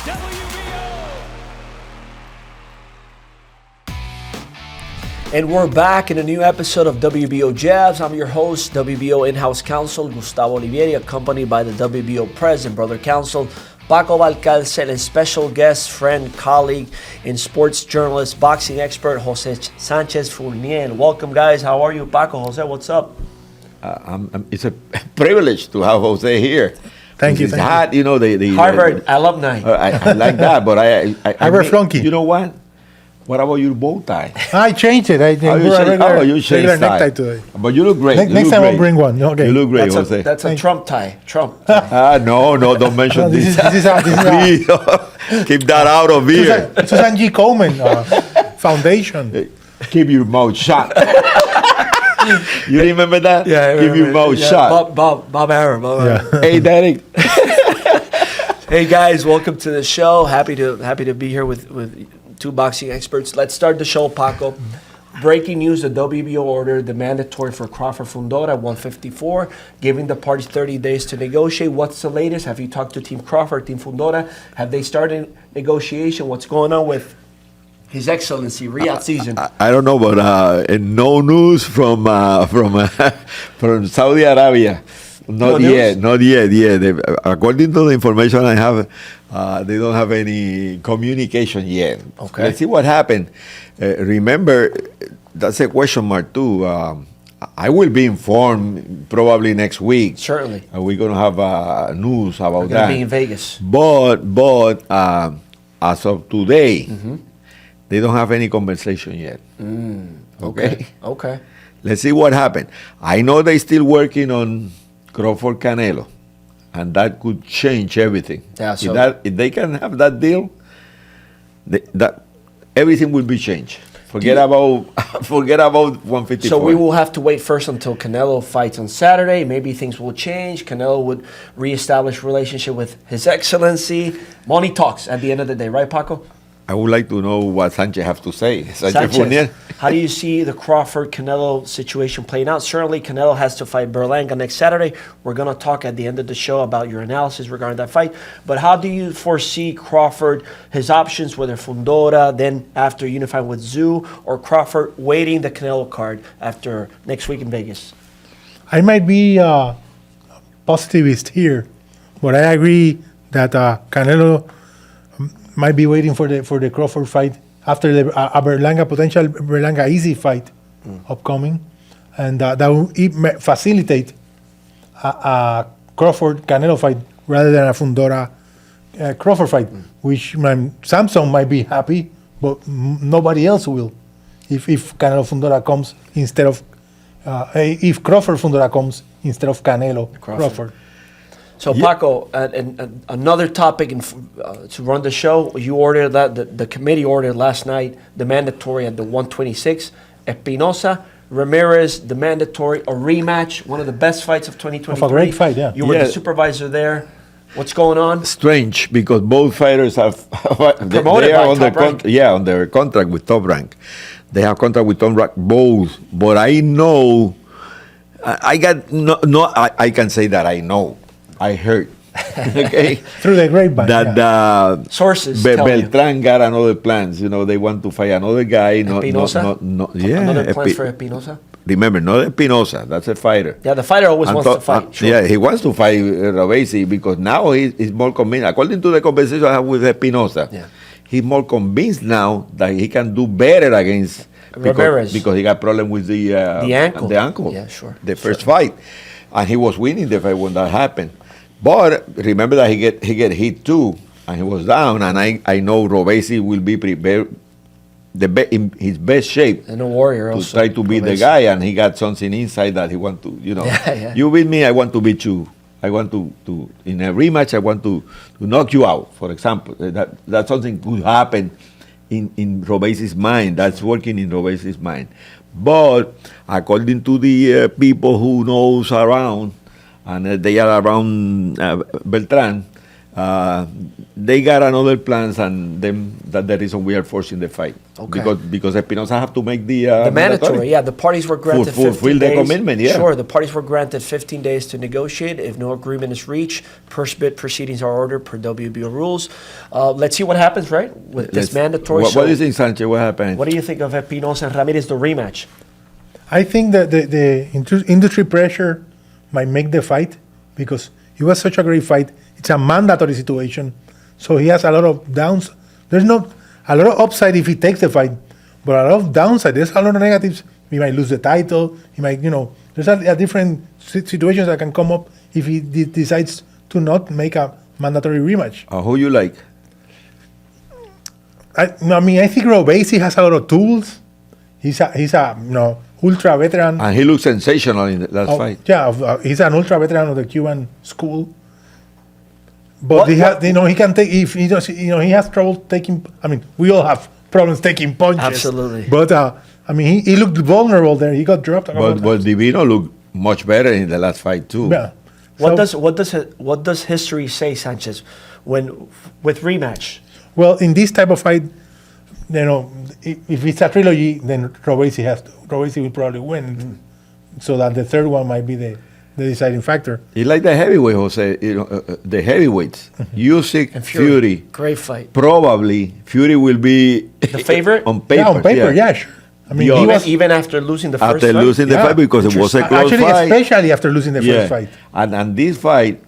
WBO. And we're back in a new episode of WBO JABS. I'm your host, WBO in-house counsel Gustavo Olivieri, accompanied by the WBO president, brother counsel Paco Valcárcel, and special guest, friend, colleague, and sports journalist, boxing expert Jose Sanchez Fournier. And welcome, guys. How are you, Paco? Jose, what's up? It's a privilege to have Jose here. Thank you. It's hot, you know. The Harvard alumni. I like that, but Harvard flunky. You know what? What about your bow tie? I changed it. I you changed necktie today. But you look great. Next time I'll bring one. Okay. You look great, Jose. That's a Trump tie. Trump. No, don't mention No, this. this is Keep that out of here. Susan G. Komen Foundation. Keep your mouth shut. You remember that? Yeah, I Keep your remember. mouth shut. Bob Aaron. Hey, Derek. Hey guys, welcome to the show. Happy to be here with two boxing experts. Let's start the show, Paco. Breaking news: the WBO ordered the mandatory for Crawford Fundora at 154, giving the parties 30 days to negotiate. What's the latest? Have you talked to Team Crawford, Team Fundora? Have they started negotiation? What's going on with His Excellency Riyadh season? I don't know, but no news from Saudi Arabia. Not yet. Yeah, according to the information I have, they don't have any communication yet. Okay. Let's see what happened. Remember, that's a question mark too. I will be informed probably next week. Certainly. We're going to have news about We're going to be in Vegas. But as of today, they don't have any conversation yet. Okay. Let's see what happened. I know they're still working on Crawford Canelo, and that could change everything. Yeah, so if they can have that deal, that everything will be changed. Forget about 154. So we will have to wait first until Canelo fights on Saturday. Maybe things will change. Canelo would reestablish relationship with His Excellency. Money talks at the end of the day, right, Paco? I would like to know what Sanchez have to say. Sanchez, how do you see the Crawford-Canelo situation playing out? Certainly, Canelo has to fight Berlanga next Saturday. We're going to talk at the end of the show about your analysis regarding that fight. But how do you foresee Crawford, his options, whether Fundora, then after unifying with Zoo, or Crawford waiting the Canelo card after next week in Vegas? I might be positivist here, but I agree that Canelo might be waiting for the Crawford fight after a potential Berlanga easy fight upcoming, and that will facilitate a Crawford Canelo fight rather than a Fundora Crawford fight, which Samsung might be happy, but nobody else will. If Canelo Fundora comes instead of if Crawford Fundora comes instead of Canelo Crawford. So, Paco, and another topic to run the show, you ordered that, the committee ordered last night the mandatory at the 126. Espinoza, Ramirez, the mandatory, a rematch, one of the best fights of 2023. Of a great fight, yeah. You were the supervisor there. What's going on? Strange, because both fighters have promoted by Top Rank. on their contract with Top Rank. They have contract with Top Rank both, but I know, I can say that I know. I heard, okay, through the grapevine that sources Beltran got another plans. You know, they want to fight another guy. Espinoza? Yeah, plans for Espinoza? Remember, not Espinoza. That's a fighter. Yeah, the fighter always wants to fight. Sure. Yeah, he wants to fight Ravesi because now he's more convinced. According to the conversation I have with Espinoza, he's more convinced now that he can do better against Ramirez because he got problem with the ankle. The ankle. Yeah, sure. The first fight, and he was winning the fight when that happened. But remember that he get hit too, and he was down. And I know Rovesi will be prepared, in his best shape, and a warrior to also try to beat the guy. And he got something inside that he want to, you beat me, I want to beat you. I want to in a rematch. I want to knock you out. For example, that something could happen in Rovesi's mind. That's working in Rovesi's mind. But according to the people who knows around. And they are around Beltran. They got another plans, and them that's the reason we are forcing the fight. Okay. Because Espinosa have to make the mandatory. Yeah, the parties were granted 15 fulfill days. the commitment. Yeah, Sure, the parties were granted 15 days to negotiate. If no agreement is reached, post-bid proceedings are ordered per WBO rules. Let's see what happens, right, with this mandatory. What do you think, Sanchez? What happened? What do you think of Espinosa and Ramirez, the rematch? I think that the industry pressure might make the fight because it was such a great fight. It's a mandatory situation, so he has a lot of downs. There's not a lot of upside if he takes the fight, but a lot of downside. There's a lot of negatives. He might lose the title. He might, there's a different situations that can come up if he decides to not make a mandatory rematch. Who you like? I think Robesi has a lot of tools. He's a ultra veteran. And he looks sensational in the last fight. Yeah, he's an ultra veteran of the Cuban school. But he can take if he does. He has trouble taking. I mean, we all have problems taking punches. Absolutely. But he looked vulnerable there. He got dropped. But Divino looked much better in the last fight too. Yeah. What does history say, Sanchez, with rematch? Well, in this type of fight, if it's a trilogy, then Robesi will probably win, so that the third one might be the deciding factor. You like the heavyweight, Jose? The heavyweights. Usyk and Fury. Great fight. Probably Fury will be the favorite on paper. Yeah, on paper, yeah sure. I mean, he was even after losing the first fight. After losing the fight because it was a close fight. Especially after losing the first fight. And this fight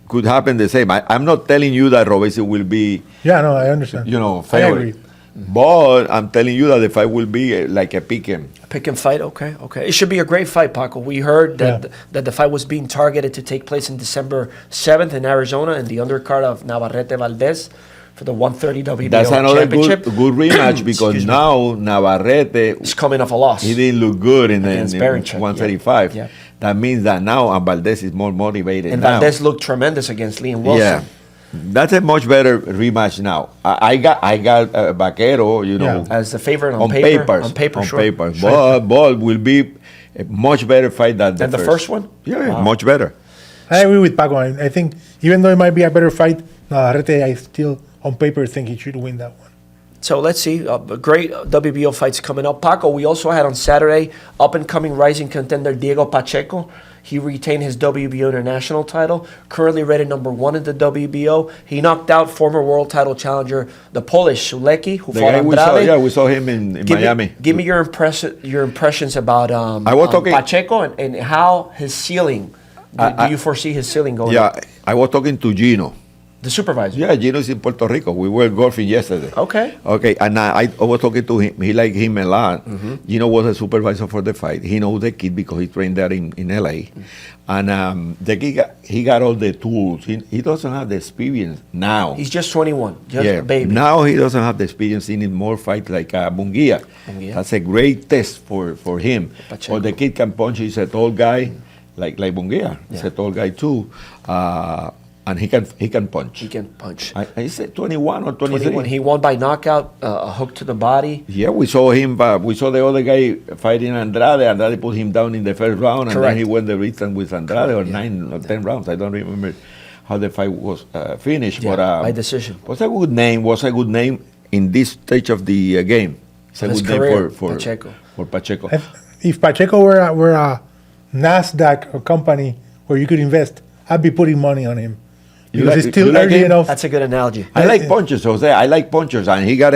could happen the same. I'm not telling you that Robesi will be. Yeah, no, I understand. Favorite. I agree. But I'm telling you that the fight will be like a pick 'em. Pick and fight, okay. It should be a great fight, Paco. We heard that the fight was being targeted to take place in December 7th in Arizona in the undercard of Navarrete Valdez for the 130 WBO That's another championship. good rematch because now Navarrete is coming off a loss. He didn't look good in 135. Yeah. That means that now Valdez is more motivated. And now. Valdez looked tremendous against Liam Wilson. Yeah. That's a much better rematch now. I got Vaquero, as the favorite on paper. Sure. But will be a much better fight than the first one. Yeah, much better. I agree with Paco. I think even though it might be a better fight, Navarrete, I still on paper think he should win that one. So let's see. Great WBO fights coming up. Paco, we also had on Saturday up-and-coming rising contender Diego Pacheco. He retained his WBO international title, currently rated number 1 in the WBO. He knocked out former world title challenger, the Polish Sulecki, who fought Andrade. We saw him in Miami. Give me your impressions about Pacheco and how his ceiling. Do you foresee his ceiling going up? Yeah, I was talking to Gino. The supervisor? Yeah, Gino's in Puerto Rico. We were golfing yesterday. Okay, and I was talking to him. He liked him a lot. Mm-hmm. Gino was a supervisor for the fight. He knows the kid because he trained there in L.A. Mm-hmm. And the kid, he got all the tools. He doesn't have the experience now. He's just 21, a baby. Now he doesn't have the experience. He needs more fights like Munguia. That's a great test for him. Pacheco. Or the kid can punch. He's a tall guy, like Munguia. He's a tall guy too. And he can punch. He can punch. I said 21 or 23. 21. He won by knockout, a hook to the body. Yeah, we saw him. We saw the other guy fighting Andrade. Andrade put him down in the first round, and then he went the distance with Andrade, or 9 or 10 rounds. I don't remember how the fight was finished. Yeah, but by decision. Was a good name in this stage of the game. It's a good name for Pacheco. For Pacheco. If Pacheco were a NASDAQ company where you could invest, I'd be putting money on him. Because it's still early enough. That's a good analogy. I like punches, Jose. I like punches, and he got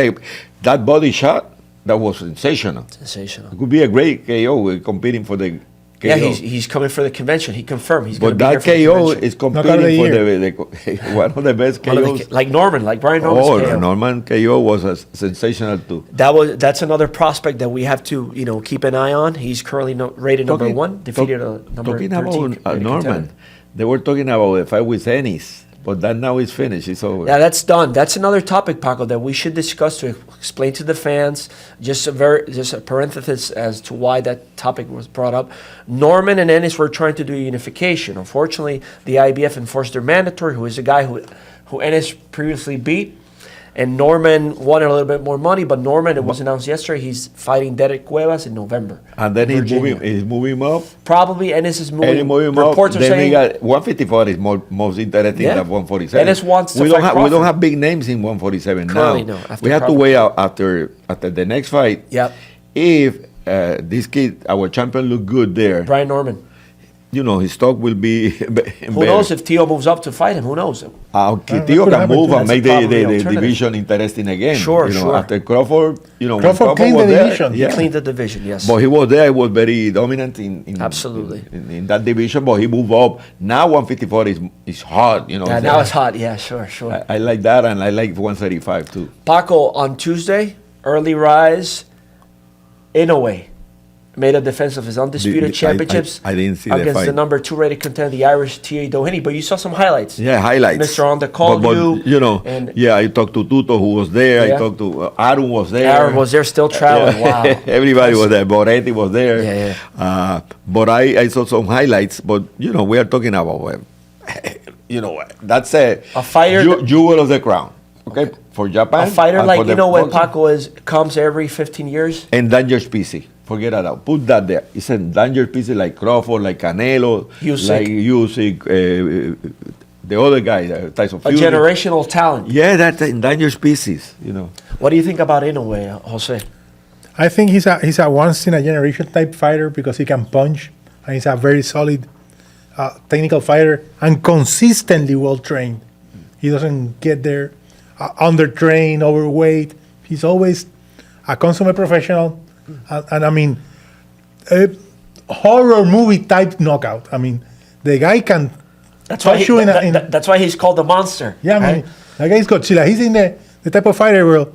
that body shot that was sensational. It could be a great KO competing for the KO. Yeah, he's coming for the convention. He confirmed he's going to be here for the KO is competing for the one of the best KOs. Like Brian Norman's KO. Norman KO was sensational too. That's another prospect that we have to keep an eye on. He's currently rated number 1, defeated number 13. Talking about Norman, they were talking about the fight with Ennis. But that now is finished. It's over. Yeah, that's done. That's another topic, Paco, that we should discuss to explain to the fans. Just a parenthesis as to why that topic was brought up. Norman and Ennis were trying to do unification. Unfortunately, the IBF enforced their mandatory, who is a guy who Ennis previously beat. And Norman wanted a little bit more money, but Norman, it was announced yesterday, he's fighting Derek Cuevas in November. And then he's Virginia. moving up. Probably Ennis is moving. And moving up. Reports are Then saying we got 154 is most interesting than 147. Ennis wants to we fight don't Crawford. we don't have big names in 147 Currently, now. no. After We have to Crawford. wait out after the next fight. Yep. If this kid, our champion, look good there, Brian Norman. you know, his stock will be Who knows if Tio moves up to fight him? Who knows? Tio could can happen move too. and That's make the probably an alternative. division interesting again. Sure, you know, sure. After Crawford, you know, when Crawford cleaned was the there, division. He cleaned the division, yes. But he was there. He was very dominant in Absolutely. in that division. But he moved up. Now 154 is hot. You know. Yeah, now it's hot. Yeah, sure. I like that, and I like 135 too. Paco, on Tuesday, early rise, Inoue made a defense of his undisputed championships I didn't see the against fight. the number 2 rated contender, the Irish T.A. Doheny. But you saw some highlights. Yeah, highlights. Mr. Onda called but, you. know, and I talked to Tuto, who was there. Yeah. I talked to Aaron was there. Aaron was there still traveling. Wow. Everybody was there. Boretti was there. Yeah, But I saw some highlights. But, you know, we are talking about, you know, that's a fighter jewel of the crown. Okay? For Japan. A fighter and like for the Inoue, boxing. Paco, comes every 15 years. Endangered species. Forget that out. Put that there. It's endangered species like Crawford, like Canelo, Usyk. like Usyk, the other guy, Tyson A Fury. generational talent. Yeah, that's an endangered species, you know. What do you think about Inoue, Jose? I think he's a once in a generation type fighter because he can punch, and he's a very solid technical fighter and consistently well trained. He doesn't get there undertrained, overweight. He's always a consummate professional, and I mean, a horror movie type knockout. I mean, the guy can. That's why, touch you in a- that's why he's called the monster. Yeah, I mean, right? that guy's Godzilla. He's in the type of fighter where,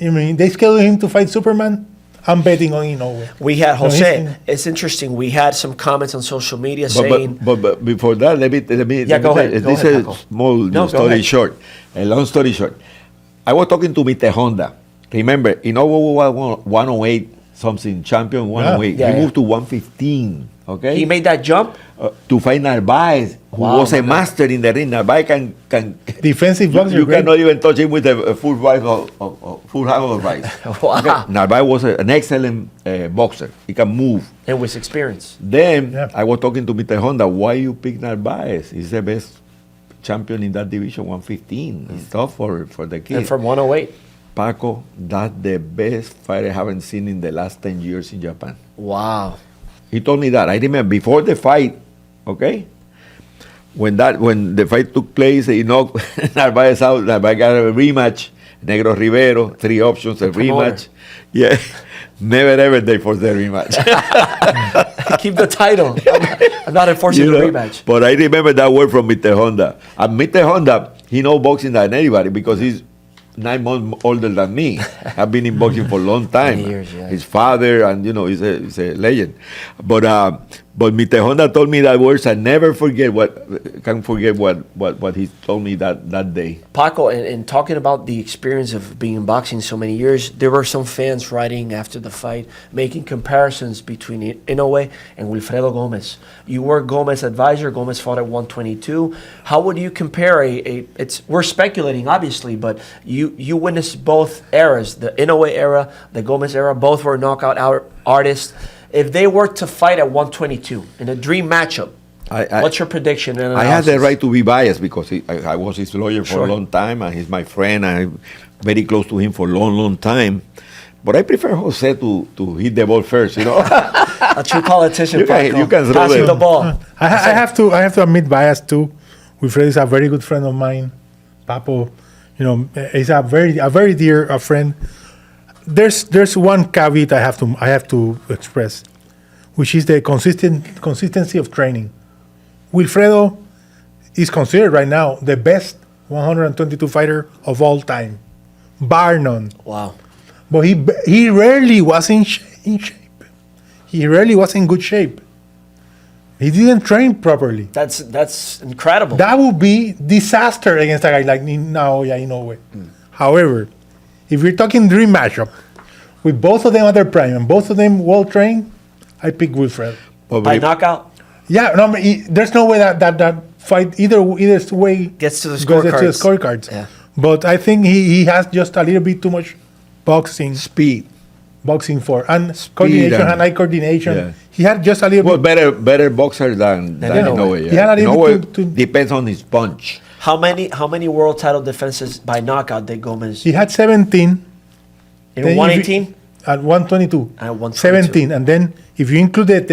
I mean, they schedule him to fight Superman. I'm betting on Inoue. We had No, he's Jose. in- It's interesting. We had some comments on social media saying, But before that, let me Yeah, go ahead. This Go ahead, is Paco. small No, go story ahead. short. A long story short. I was talking to Mr. Honda. Remember, Inoue was 108 something, champion 108. Yeah, he yeah. moved to 115. Okay. he made that jump. To fight Narvaez, who Wow, was a man. master in the ring. Narvaez can Defensive boxer. you great. cannot even touch him with a full rice of full hand of rice. Wow. Narvaez was an excellent boxer. He can move. And with experience. Then Yeah. I was talking to Mr. Honda. Why you pick Narvaez? He's the best champion in that division, 115. It's tough for the kid. And from 108. Paco, that's the best fight I haven't seen in the last 10 years in Japan. Wow. He told me that. I remember before the fight, okay? When the fight took place, he knocked Narvaez out. Narvaez got a rematch. Negro Rivero, 3 options, a promoter. rematch. Yeah. Never ever they force the rematch. Keep the title. I'm not enforcing You the know? rematch. But I remember that word from Mr. Honda. And Mr. Honda, he knows boxing than anybody because he's 9 months older than me. I've been in boxing for a long time. Many years, yeah. His father, and you know, he's a legend. But Mr. Honda told me that words. I never forget can't forget what he told me that day. Paco, and talking about the experience of being in boxing so many years, there were some fans writing after the fight, making comparisons between Inoue and Wilfredo Gomez. You were Gomez advisor. Gomez fought at 122. How would you compare we're speculating, obviously, but you witnessed both eras, the Inoue era, the Gomez era. Both were knockout artists. If they were to fight at 122 in a dream matchup, what's your prediction? And I had the analysis? right to be biased because I was his lawyer for Sure. a long time, and he's my friend. I'm very close to him for a long time. But I prefer Jose to hit the ball first, you know. A true politician. You can- Paco. you can throw Passing the- the ball. I have to admit bias too. Wilfredo is a very good friend of mine. Papo, you know, is a very dear friend. There's one caveat I have to express, which is the consistency of training. Wilfredo is considered right now the best 122 fighter of all time, bar none. Wow. But he rarely was in shape. He rarely was in good shape. He didn't train properly. That's incredible. That would be disaster against a guy like Naoya Inoue. However, if you're talking dream matchup, with both of them at their prime and both of them well trained, I pick Wilfredo. By knockout, Yeah, no, there's no way that fight either way gets to the goes to the scorecards. scorecards. Yeah. But I think he has just a little bit too much boxing for and coordination, hand-eye coordination. Yeah. He had just a little bit. better boxer than Inoue. Yeah. He had a little bit depends on his punch. How many world title defenses by knockout did Gomez? He had 17. In 118? At 122. At 122. 17. And then if you included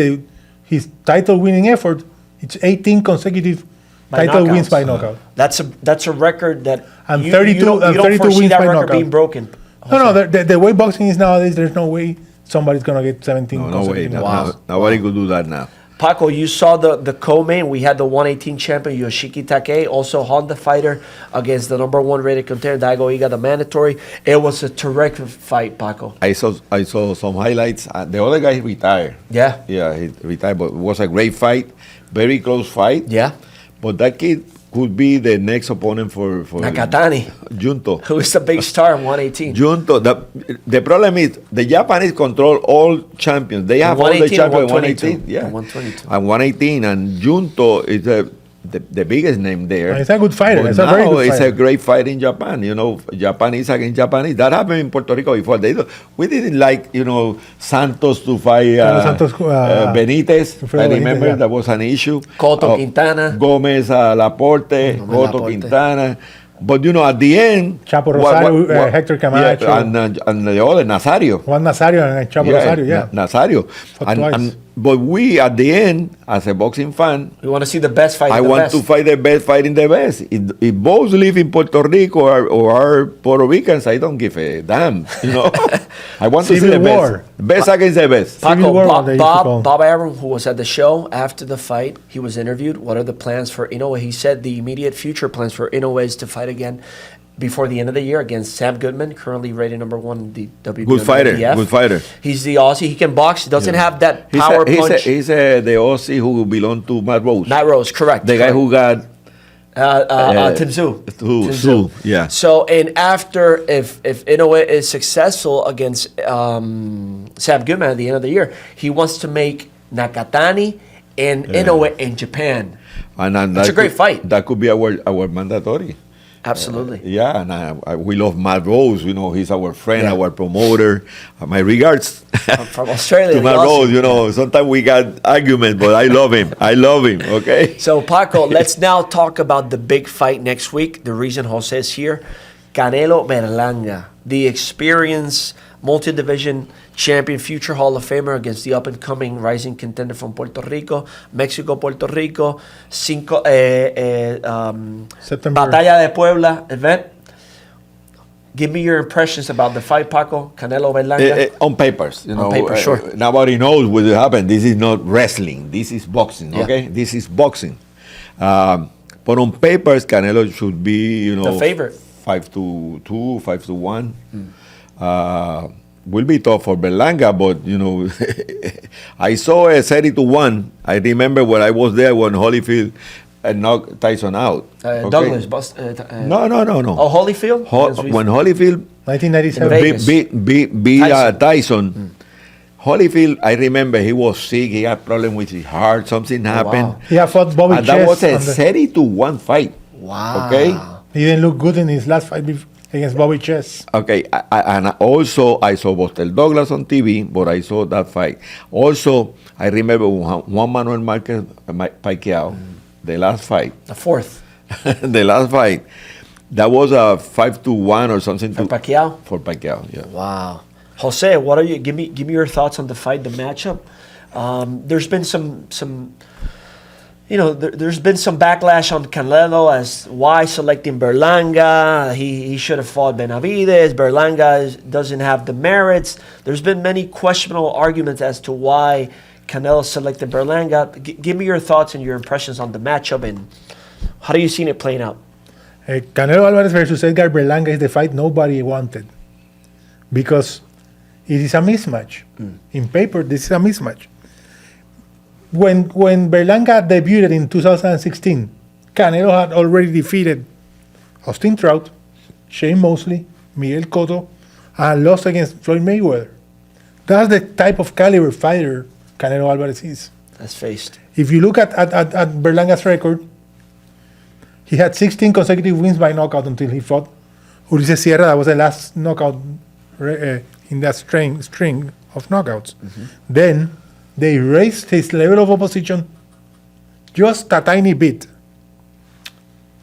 his title-winning effort, it's 18 consecutive title wins by knockout. That's a record that And you 32 don't, and you don't 32 foresee wins that by record knockout. being broken. No, the way boxing is nowadays, there's no way somebody's going to get 17 No way. consecutive. Wow. Nobody could do that now. Paco, you saw the co-main. We had the 118 champion Yoshiki Takei, also Honda fighter, against the number 1 rated contender Daigo Iga, the mandatory. It was a terrific fight, Paco. I saw some highlights. The other guy retired. Yeah. Yeah, he retired, but it was a great fight, very close fight. Yeah. But that kid could be the next opponent for Nakatani, Junto. who is the big star in 118. Junto. The problem is the Japanese control all champions. They have all the 118 or champions. 122. 118, yeah, 122. and 118, and Junto is the biggest name there. And it's a good fighter. But It's a very now good it's fighter. a great fight in Japan. Japanese against Japanese. That happened in Puerto Rico before. We didn't like, Santos to fight Benitez. I remember yeah. that was an issue. Cotto Quintana. Gomez Laporte, Cotto Laporte. Quintana. But at the end, Chapo Rosario, Hector Camacho. and the other Nazario. Juan Nazario and Chapo Rosario, yeah. Nazario. Twice. But we, at the end, as a boxing fan, We want to see the best fight. I want to fight the best, fighting the best. If both live in Puerto Rico or are Puerto Ricans, I don't give a damn. I want to see the Civil war. best against the best. Paco, Civil War, they used to call. Bob Arum, who was at the show after the fight, he was interviewed. What are the plans for Inoue? He said the immediate future plans for Inoue is to fight again before the end of the year against Sam Goodman, currently rated number 1 in the WBO. Good fighter, WBF. good fighter. He's the Aussie. He can box. He doesn't have that He's power punch. He's the Aussie who belonged to Matt Rose. Matt Rose, correct. The guy who got Tim Tszyu. Tszyu, yeah. So, and after, if Inoue is successful against Sam Goodman at the end of the year, he wants to make Nakatani and Inoue in Japan. And It's a great fight. That could be our mandatory. Absolutely. Yeah, and we love Matt Rose. He's our friend, Yeah. our promoter. My regards From Australia. to Matt Aussie. Rose. Sometimes we got arguments, but I love him. Okay. So, Paco, let's now talk about the big fight next week. The reason Jose is here, Canelo Berlanga, the experienced multi-division champion, future Hall of Famer against the up-and-coming rising contender from Puerto Rico, Mexico, Puerto Rico, September. Batalla de Puebla event. Give me your impressions about the fight, Paco, Canelo Berlanga. On papers, On paper, sure. Nobody knows what will happen. This is not wrestling. This is boxing. Yeah. Okay, this is boxing. But on papers, Canelo should be, The favorite. 5-2, 5-1. Will be tough for Berlanga, but I saw a 30-1. I remember when I was there when Holyfield knocked Tyson out. Okay? Douglas. No. Oh, Holyfield? When Holyfield 1997. Vegas. beat Tyson. Tyson. Holyfield, I remember he was sick. He had problem with his heart. Something happened. wow. He had fought Bobby And that was a Chess. 30-1 fight. Wow. Okay? He didn't look good in his last fight against Bobby Chess. Okay, and also I saw Buster Douglas on TV, but I saw that fight. Also, I remember Juan Manuel Marquez Pacquiao, the last fight, The fourth. the last fight, that was a 5-1 or something For Pacquiao? For Pacquiao, yeah. Wow. Jose, what are you? Give me your thoughts on the fight, the matchup. There's been some there's been some backlash on Canelo as why selecting Berlanga. He should have fought Benavidez. Berlanga doesn't have the merits. There's been many questionable arguments as to why Canelo selected Berlanga. Give me your thoughts and your impressions on the matchup and how do you see it playing out? Canelo Alvarez versus Edgar Berlanga is the fight nobody wanted because it is a mismatch. In paper, this is a mismatch. When Berlanga debuted in 2016, Canelo had already defeated Austin Trout, Shane Mosley, Miguel Cotto, and lost against Floyd Mayweather. That's the type of caliber fighter Canelo Alvarez is. That's faced. If you look at Berlanga's record, he had 16 consecutive wins by knockout until he fought Ulises Sierra, that was the last knockout in that string of knockouts. Then they raised his level of opposition just a tiny bit.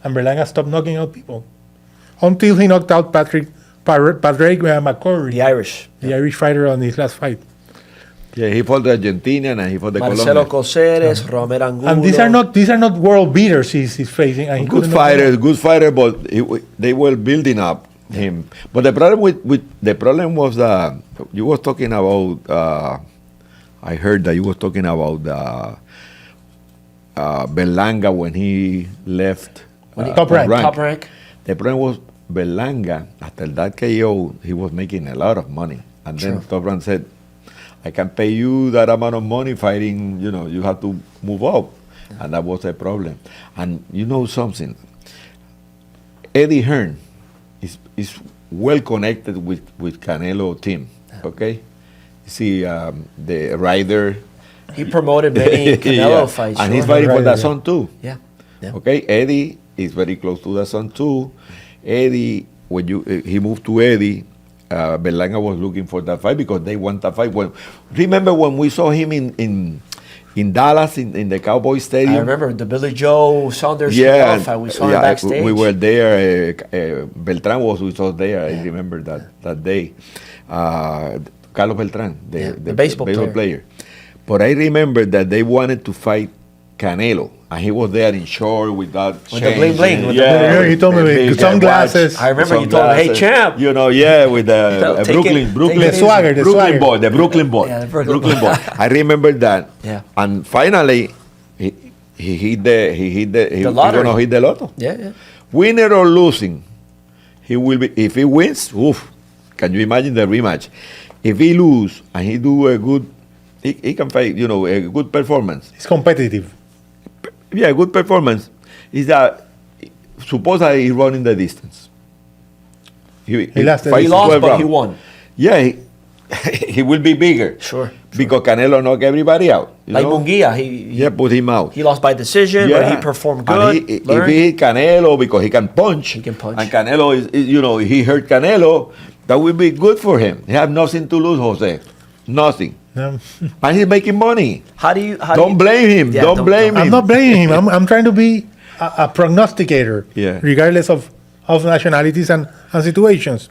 And Berlanga stopped knocking out people until he knocked out Patrick McCorry, The Irish. the Irish fighter on his last fight. Yeah, he fought the Argentinian and he fought the Marcelo Colombian. Coceres, Romero Angulo. And these are not world beaters he's facing. And he Good couldn't knock them fighter, but they were building up him. But the problem was you was talking about. I heard that you was talking about Berlanga when he left. Top rank. Top rank. The problem was Berlanga. After that KO, he was making a lot of money, and then Top Rank said, "I can pay you that amount of money fighting. You have to move up," and that was a problem. And you know something, Eddie Hearn is well connected with Canelo team. Okay, see the rider. He promoted many Canelo fights. And sure. he's fighting for Rider, that yeah. son too. Yeah. Okay, Eddie is very close to the son too. Eddie, when he moved to Eddie, Berlanga was looking for that fight because they want that fight. Remember when we saw him in Dallas in the Cowboy Stadium? I remember the Billy Joe Saunders fight. We saw him yeah, backstage. we were there. Beltran was with us there. I remember that day. Carlos Beltran, the baseball player. But I remember that they wanted to fight Canelo, and he was there in short with that With the bling bling, with the bling. He told me with big sunglasses. I remember you told him, "Hey, champ." With the Brooklyn The swagger, the swagger. boy, the Brooklyn boy. Yeah, the Brooklyn boy. I remember that. Yeah. And finally, he hit the lottery. He's gonna hit the lotto. Yeah. Winner or losing, he will be. If he wins, can you imagine the rematch? If he lose and he do a good, he can fight. A good performance. It's competitive. Yeah, good performance is that suppose that he's running the distance. He lost, fights He lost, 12 but rounds. he won. Yeah, he will be bigger. Sure. Because Canelo knocked everybody out. Like Munguia, he put him out. lost by decision, but he performed good. And if he hit Canelo because he can punch, He can punch. and Canelo is he hurt Canelo, that will be good for him. He have nothing to lose, Jose. Nothing. No. And he's making money. Don't blame him. Yeah, don't blame him. I'm not blaming him. I'm trying to be a prognosticator, regardless of nationalities and situations.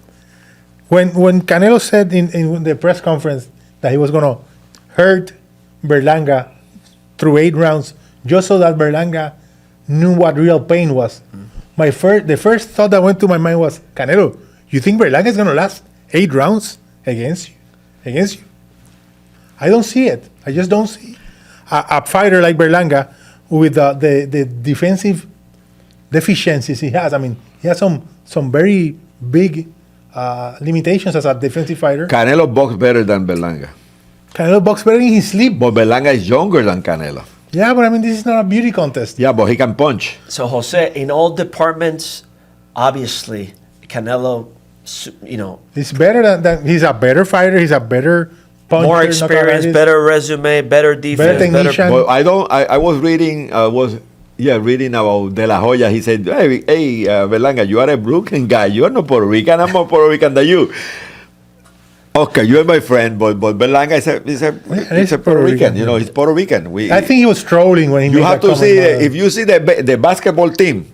When Canelo said in the press conference that he was going to hurt Berlanga through 8 rounds, just so that Berlanga knew what real pain was, the first thought that went to my mind was, Canelo, you think Berlanga is going to last 8 rounds against you? I don't see it. I just don't see a fighter like Berlanga with the defensive deficiencies he has. I mean, he has some very big limitations as a defensive fighter. Canelo boxes better than Berlanga. Canelo boxes better in his sleep. But Berlanga is younger than Canelo. Yeah, but I mean, this is not a beauty contest. Yeah, but he can punch. So, Jose, in all departments, obviously, Canelo, He's better than he's a better fighter. He's a better puncher. more experience, better resume, better defense, technician. But I was reading. Reading about De La Hoya. He said, "Hey, Berlanga, you are a Brooklyn guy. You are not Puerto Rican. I'm more Puerto Rican than you." Okay, you are my friend, but Berlanga is a Puerto Rican. He's Puerto Rican. I think he was trolling when he made You have that to see comment. if you see the basketball team,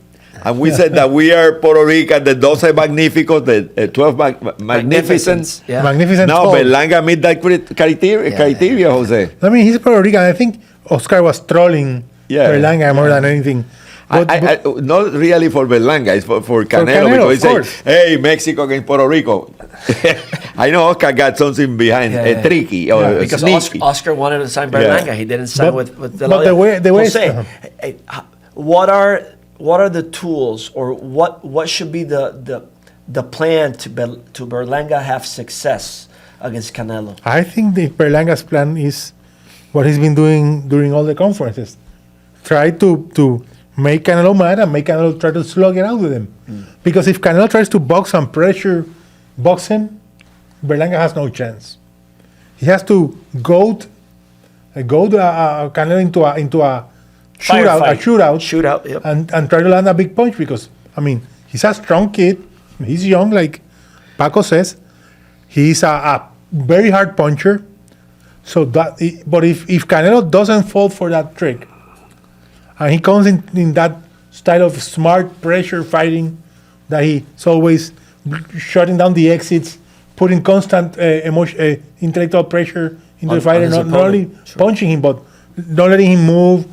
and we said that we are Puerto Rican, the 12 magnificos, the 12 magnificent. Yeah. Magnificent. Now 12. Berlanga meet that criteria, Jose. I mean, he's Puerto Rican. I think Oscar was trolling Berlanga more than anything. I not really for Berlanga, it's for Canelo, because he said, "Hey, Mexico against Puerto Rico." I know Oscar got something behind, tricky or because sneaky. Oscar wanted to sign Berlanga. He didn't sign with De La But Hoya. the way Jose, what are the tools, or what should be the plan to Berlanga have success against Canelo? I think the Berlanga's plan is what he's been doing during all the conferences. Try to make Canelo mad and make Canelo try to slug it out with him. Because if Canelo tries to box and box him, Berlanga has no chance. He has to goad Canelo into a shootout, Shootout, yep. and try to land a big punch, because I mean, he's a strong kid, he's young, like Paco says. He's a very hard puncher. So but if Canelo doesn't fall for that trick, and he comes in that style of smart pressure fighting, that he's always shutting down the exits, putting constant intellectual pressure into the fighter, not only punching him, but not letting him move.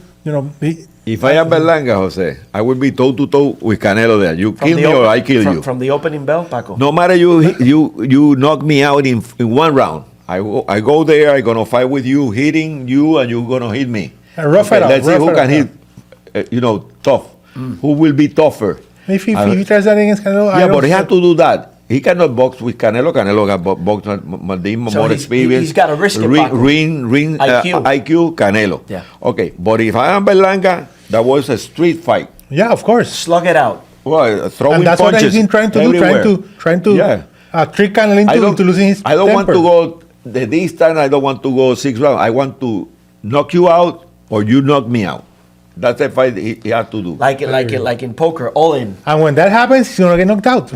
If I am Berlanga, Jose, I will be toe-to-toe with Canelo there. You kill me or I kill you. From the opening bell, Paco? No matter you knock me out in one round. I go there, I'm going to fight with you, hitting you, and you're going to hit me. Let's see who can hit tough. Who will be tougher. If he tries that against Canelo, yeah, but he has to do that. He cannot box with Canelo. Canelo got boxed more experience. He's got to risk it. Ring IQ, Canelo. Yeah. Okay, but if I am Berlanga, that was a street fight. Yeah, of course. Slug it out. Well, throwing and that's punches what he's been trying to everywhere. do. Trying to trick Canelo into losing his I don't temper. want to go the distance. I don't want to go 6 rounds. I want to knock you out or you knock me out. That's a fight he has to do. Like in poker, all in. And when that happens, he's gonna get knocked out.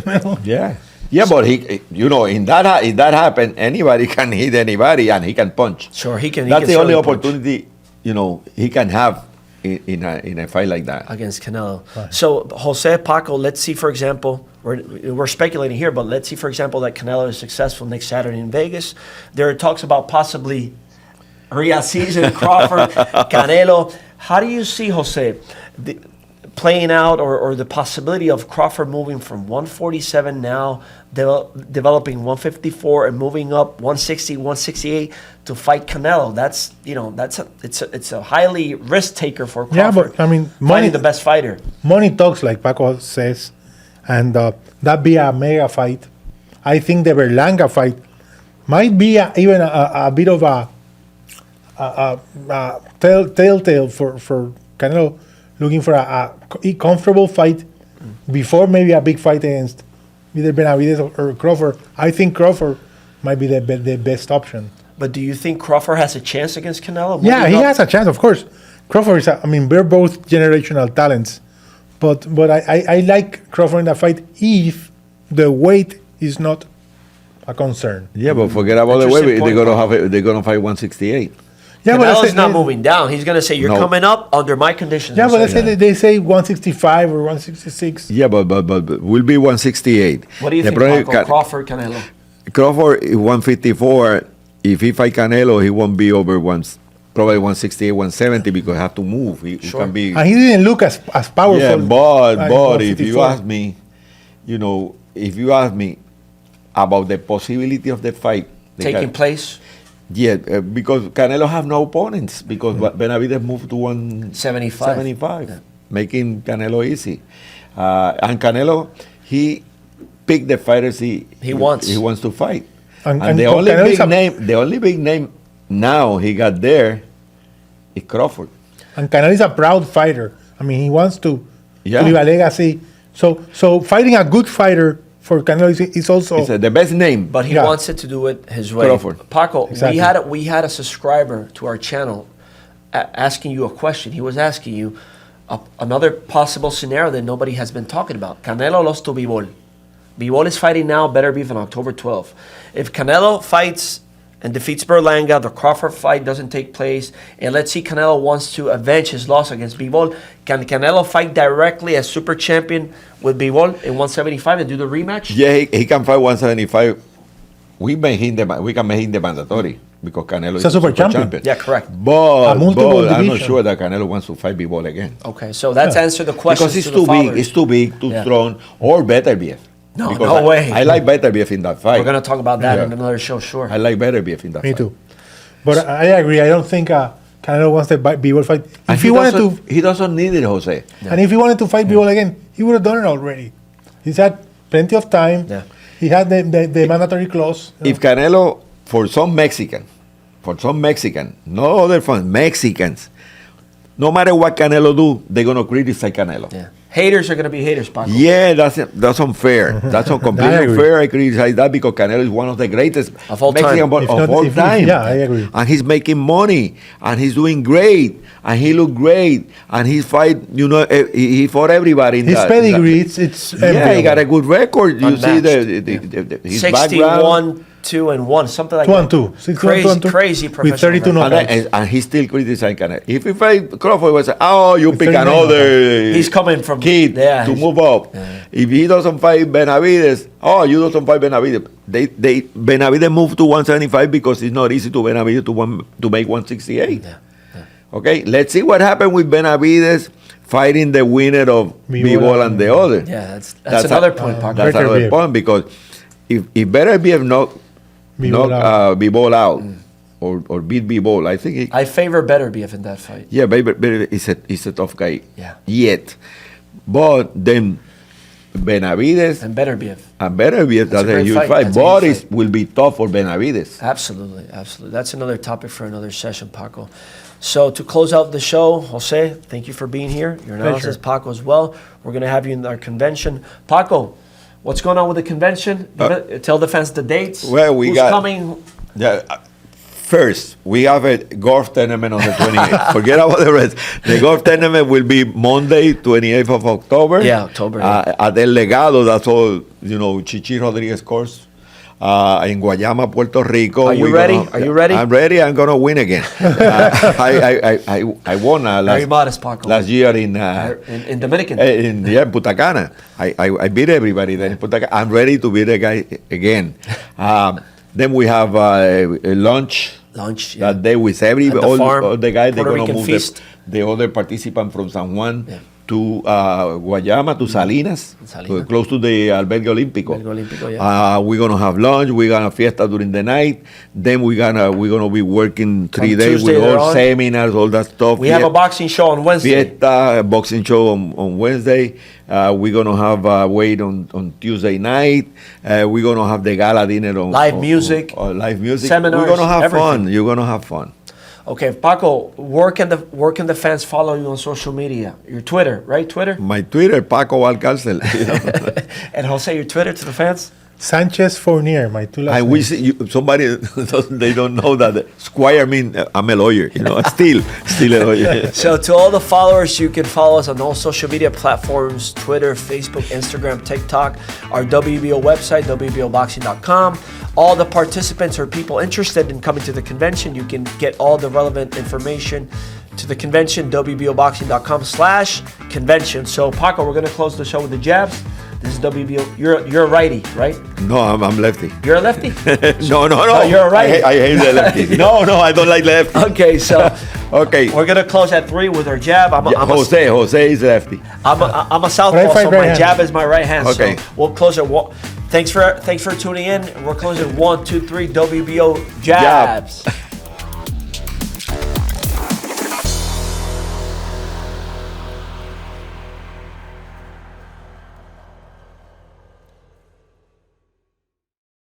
Yeah, but in that happen, anybody can hit anybody and he can punch. Sure, he can. That's the only punch. opportunity he can have in a fight like that against Canelo. Right. So Jose, Paco, let's see, for example, we're speculating here, but let's see, for example, that Canelo is successful next Saturday in Vegas. There are talks about possibly real season Crawford, Canelo. How do you see, Jose, playing out or the possibility of Crawford moving from 147 now, developing 154 and moving up 160, 168 to fight Canelo? It's a highly risk taker for Crawford. Yeah, but I mean, finding the best fighter. Money talks, like Paco says, and that be a mega fight. I think the Berlanga fight might be even a bit of a telltale for Canelo, looking for a comfortable fight before maybe a big fight against either Benavidez or Crawford. I think Crawford might be the best option. But do you think Crawford has a chance against Canelo? Yeah, he has a chance, of course. Crawford is, we're both generational talents. But I like Crawford in that fight if the weight is not a concern. Yeah, but forget about the weight. They're gonna fight 168. Yeah, Canelo's not moving down. He's going to say, you're coming up under my conditions. Yeah, but they say 165 or 166. Yeah, but will be 168. What do you think, Paco? Crawford, Canelo? Crawford is 154. If he fight Canelo, he won't be over probably 168, 170 because he have to move. He can be. And he didn't look as powerful. Yeah, but if you ask me, about the possibility of the fight taking place. Yeah, because Canelo have no opponents because Benavidez moved to 175, making Canelo easy. And Canelo, he picked the fighters he wants to fight. And the only big name now he got there is Crawford. And Canelo is a proud fighter. He wants to leave a legacy. So fighting a good fighter for Canelo is also the best name, but he wants it to do it his way. Crawford. Paco, exactly. we had a subscriber to our channel asking you a question. He was asking you another possible scenario that nobody has been talking about. Canelo lost to Bivol. Bivol is fighting now, better beef on October 12th. If Canelo fights and defeats Berlanga, the Crawford fight doesn't take place, and let's see Canelo wants to avenge his loss against Bivol, can Canelo fight directly as super champion with Bivol in 175 and do the rematch? Yeah, he can fight 175. We can make him the mandatory because Canelo is a super champion. Yeah, correct. But I'm not sure that Canelo wants to fight Bivol again. Okay, so that's answered the question. Because it's too big, too strong, or better BF. No way. I like better BF in that fight. We're going to talk about that in another show, sure. I like better BF in that fight. Me too. But I agree. I don't think Canelo wants the Bivol fight. If he doesn't need it, Jose. Yeah. And if he wanted to fight Bivol again, he would have done it already. He's had plenty of time. Yeah. He had the mandatory clause. If Canelo, for some Mexican, no other fans, Mexicans, no matter what Canelo do, they're going to criticize Canelo. Yeah. Haters are going to be haters, Paco. Yeah, that's unfair. That's completely unfair. I criticize that because Canelo is one of the greatest Of all Mexican time. of all time. Yeah, I agree. And he's making money, and he's doing great, and he looked great, and he he fought everybody. His pedigree, it's yeah, he got a good record. You see his 61, background. 2-1, something like 2-2. that. Crazy professional. With 32 knockouts. And he still criticizing Canelo. If he fight Crawford, was oh, you pick another. He's coming from kid to move up. Yeah. If he doesn't fight Benavides, oh, you doesn't fight Benavides. Benavides moved to 175 because it's not easy to Benavides to make 168. Yeah. Okay, let's see what happened with Benavides fighting the winner of Bivol and the other. Yeah, that's another point, Paco. That's another point because if BF knocked Bivol out or beat Bivol, I think I favor Better BF in that fight. Yeah, Better is a tough guy. Yeah. Yet, but then Benavides and Better BF. That's a huge fight. But it will be tough for Benavides. Absolutely. That's another topic for another session, Paco. So to close out the show, Jose, thank you for being here. Your analysis, Paco, as well. We're going to have you in our convention. Paco, what's going on with the convention? Tell the fans the dates. Well, who's coming? Yeah. First, we have a golf tournament on the 28th. Forget about the rest. The golf tournament will be Monday, 28th of October. Yeah, October. At El Legado, that's all, Chichi Rodriguez course. In Guayama, Puerto Rico. Are you ready? I'm ready. I'm going to win again. I won very modest, Paco. last year in Dominican. In Punta Cana. I beat everybody there in Punta Cana. I'm ready to beat the guy again. Then we have a lunch that day with all the guys. They're going to move the other participant from San Juan to Guayama, to Salinas. Close to the Albergue Olímpico. We're going to have lunch. We're going to fiesta during the night. Then we're gonna be working 3 days with all seminars, all that stuff. We have a boxing show on Wednesday. Fiesta, boxing show on Wednesday. We're going to have weight on Tuesday night. We're going to have the gala dinner on live music. Seminars. We're going to have fun. You're going to have fun. Okay, Paco, where can the fans follow you on social media? Your Twitter, right? Twitter? My Twitter, Paco Valcárcel. And Jose, your Twitter to the fans? Sanchez Fournier, my two last names. I wish somebody, they don't know that Squire means I'm a lawyer, still a lawyer. So to all the followers, you can follow us on all social media platforms, Twitter, Facebook, Instagram, TikTok, our WBO website, WBOboxing.com. All the participants or people interested in coming to the convention, you can get all the relevant information to the convention, WBOboxing.com/convention. So Paco, we're going to close the show with the jabs. This is WBO. You're a righty, right? No, I'm lefty. You're a lefty? No. You're a righty. I hate the lefty. No, I don't like lefty. Okay, so okay, we're gonna close at 3 with our jab. Jose is lefty. I'm a southpaw, so my jab is my right hand. Okay, so we'll close at 1. Thanks for tuning in. We're closing 1, 2, 3. WBO jabs.